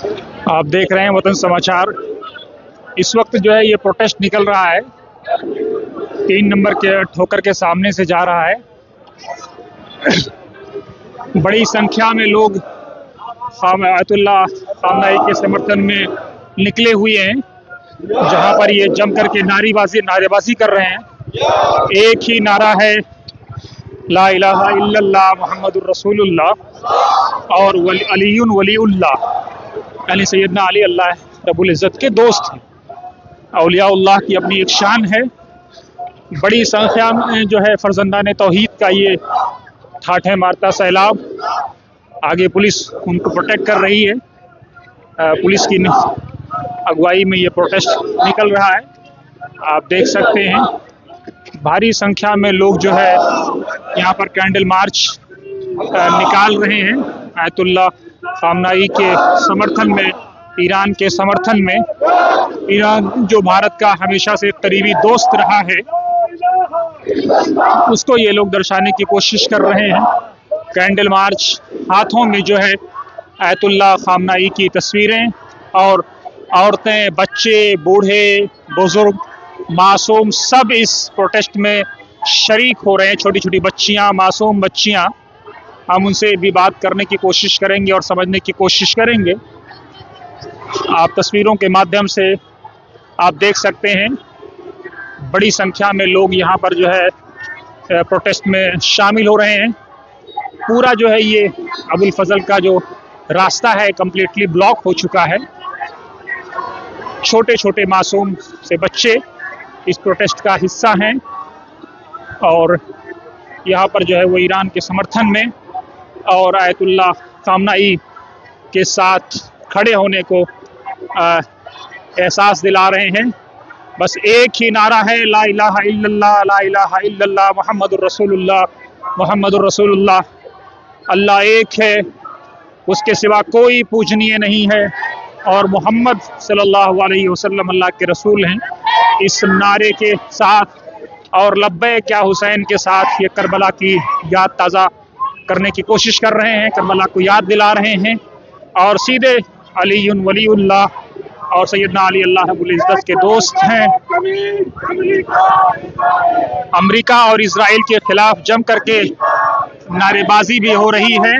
आप देख रहे हैं वतन समाचार। इस वक्त जो है ये प्रोटेस्ट निकल रहा है, 3 नंबर के ठोकर के सामने से जा रहा है। बड़ी संख्या में लोग आयतुल्लाह खामनेई के समर्थन में निकले हुए हैं, जहां पर ये जम करके नारेबाजी कर रहे हैं। एक ही नारा है, ला इलाहा इल्लल्लाह मुहम्मदुर रसूलुल्लाह और अलीयुन वलीउल्लाह, यानी सैयदना अली अल्लाह रब्बुल इज़्ज़त के दोस्त हैं। औलियाउल्लाह की अपनी एक शान है। बड़ी संख्या में जो है फर्जंदान तौहीद का ये ठाठे मारता सैलाब। आगे पुलिस उनको प्रोटेक्ट कर रही है। पुलिस की अगुवाई में ये प्रोटेस्ट निकल रहा है। आप देख सकते हैं भारी संख्या में लोग जो है यहाँ पर कैंडल मार्च निकाल रहे हैं आयतुल्लाह खामनेई के समर्थन में, ईरान के समर्थन में। ईरान जो भारत का हमेशा से करीबी दोस्त रहा है, उसको ये लोग दर्शाने की कोशिश कर रहे हैं। कैंडल मार्च, हाथों में जो है आयतुल्लाह खामनेई की तस्वीरें, और औरतें, बच्चे, बूढ़े, बुजुर्ग, मासूम सब इस प्रोटेस्ट में शरीक हो रहे हैं। छोटी छोटी बच्चियां, मासूम बच्चियां। हम उनसे भी बात करने की कोशिश करेंगे और समझने की कोशिश करेंगे। आप तस्वीरों के माध्यम से आप देख सकते हैं बड़ी संख्या में लोग यहाँ पर जो है प्रोटेस्ट में शामिल हो रहे हैं। पूरा जो है ये अबुल फजल का जो रास्ता है कम्प्लीटली ब्लॉक हो चुका है। छोटे छोटे मासूम से बच्चे इस प्रोटेस्ट का हिस्सा हैं और यहाँ पर जो है वो ईरान के समर्थन में और आयतुल्लाह खामनेई के साथ खड़े होने को एहसास दिला रहे हैं। बस एक ही नारा है, ला इलाहा इल्लल्लाह, ला इलाहा इल्लल्लाह मुहम्मदुर रसूलुल्लाह, मुहम्मदुर रसूलुल्लाह। अल्लाह एक है, उसके सिवा कोई पूजनीय नहीं है और मोहम्मद सल्लल्लाहु अलैहि वसल्लम अल्लाह के रसूल हैं। इस नारे के साथ और लब्बैक या हुसैन के साथ ये करबला की याद ताज़ा करने की कोशिश कर रहे हैं, करबला को याद दिला रहे हैं और सीधे अलीयुन वलीउल्लाह और सैयदना अली अल्लाह रब्बुल इज़्ज़त के दोस्त हैं। अमेरिका और इजराइल के खिलाफ जम करके नारेबाजी भी हो रही है।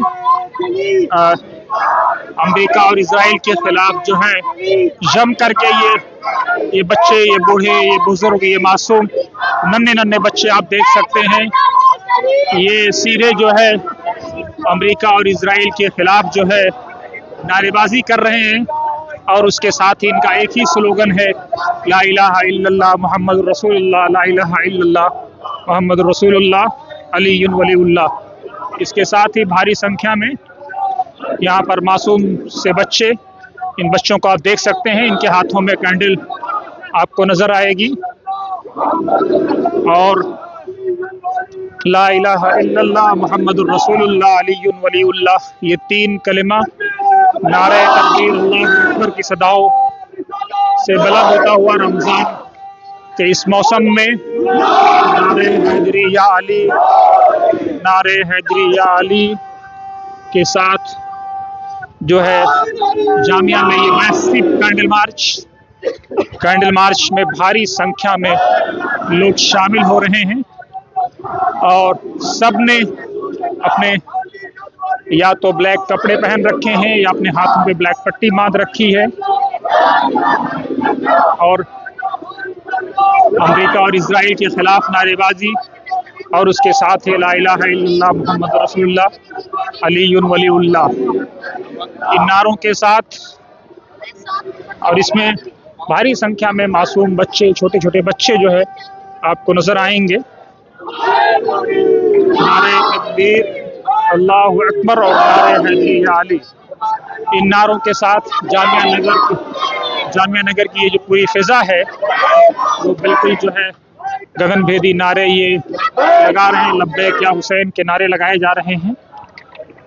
अमेरिका और इजराइल के खिलाफ जो है जम करके ये बच्चे, ये बूढ़े, ये बुजुर्ग, ये मासूम नन्हे नन्हे बच्चे आप देख सकते हैं, ये सीधे जो है अमेरिका और इजराइल के खिलाफ जो है नारेबाजी कर रहे हैं और उसके साथ ही इनका एक ही स्लोगन है, ला इलाहा इल्लल्लाह मुहम्मदुर रसूलुल्लाह, ला इलाहा इल्लल्लाह मुहम्मदुर रसूलुल्लाह, अलीयुन वलीउल्लाह। इसके साथ ही भारी संख्या में यहाँ पर मासूम से बच्चे, इन बच्चों को आप देख सकते हैं, इनके हाथों में कैंडल आपको नजर आएगी और ला इलाहा इल्लल्लाह मुहम्मदुर रसूलुल्लाह, अलीयुन वलीउल्लाह, ये 3 कलिमा नारे तकबीर अल्लाहु अकबर की सदाओं से बुलंद होता हुआ रमजान के इस मौसम में नारे हैदरी या अली, नारे हैदरी या अली के साथ जो है जामिया में ये मैसिव कैंडल मार्च में भारी संख्या में लोग शामिल हो रहे हैं और सब ने अपने या तो ब्लैक कपड़े पहन रखे हैं या अपने हाथों पे ब्लैक पट्टी बांध रखी है और अमेरिका और इजराइल के खिलाफ नारेबाजी और उसके साथ ही ला इलाहा इल्लल्लाह मुहम्मद रसूलुल्लाह, अलीयुन वलीउल्लाह, इन नारों के साथ। और इसमें भारी संख्या में मासूम बच्चे, छोटे छोटे बच्चे जो है आपको नजर आएंगे। नारे तकबीर अल्लाहु अकबर और नारे हैदरी या अली, इन नारों के साथ जामिया नगर की ये जो पूरी फिजा है वो बिल्कुल जो है गगनभेदी नारे ये लगा रहे हैं, लब्बैक या हुसैन के नारे लगाए जा रहे हैं।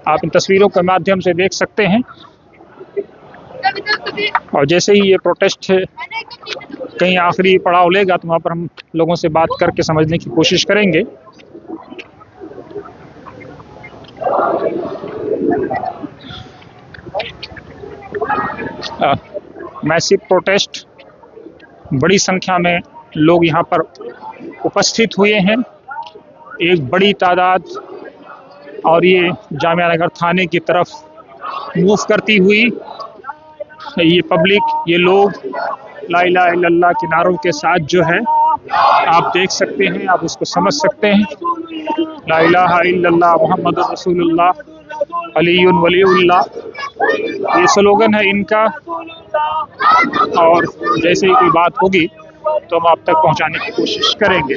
आप इन तस्वीरों के माध्यम से देख सकते हैं। और जैसे ही ये प्रोटेस्ट कहीं आखिरी पड़ाव लेगा तो वहाँ पर हम लोगों से बात करके समझने की कोशिश करेंगे। मैसिव प्रोटेस्ट, बड़ी संख्या में लोग यहाँ पर उपस्थित हुए हैं, एक बड़ी तादाद, और ये जामिया नगर थाने की तरफ मूव करती हुई ये पब्लिक, ये लोग ला इलाहा इल्लल्लाह के नारों के साथ जो है आप देख सकते हैं, आप उसको समझ सकते हैं। ला इलाहा इल्लल्लाह मुहम्मदुर रसूलुल्लाह अलीयुन वलीउल्लाह, ये स्लोगन है इनका। और जैसे ही कोई बात होगी तो हम आप तक पहुंचाने की कोशिश करेंगे।